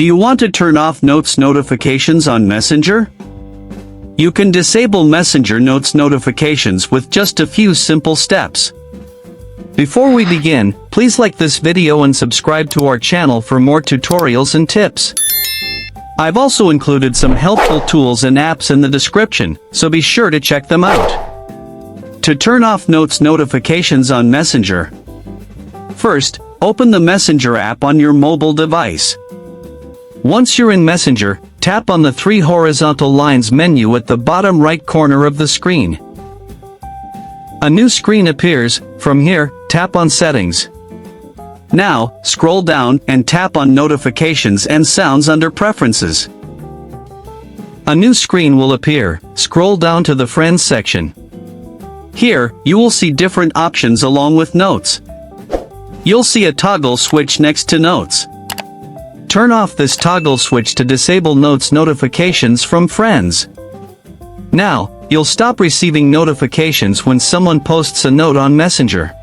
Do you want to turn off Notes notifications on Messenger? You can disable Messenger Notes notifications with just a few simple steps. Before we begin, please like this video and subscribe to our channel for more tutorials and tips. I've also included some helpful tools and apps in the description, so be sure to check them out. To turn off Notes notifications on Messenger, first, open the Messenger app on your mobile device. Once you're in Messenger, tap on the three horizontal lines menu at the bottom right corner of the screen. A new screen appears. From here, tap on Settings. Now, scroll down and tap on Notifications and Sounds under Preferences. A new screen will appear. Scroll down to the Friends section. Here, you will see different options along with Notes. You'll see a toggle switch next to Notes. Turn off this toggle switch to disable Notes notifications from friends. Now, you'll stop receiving notifications when someone posts a note on Messenger.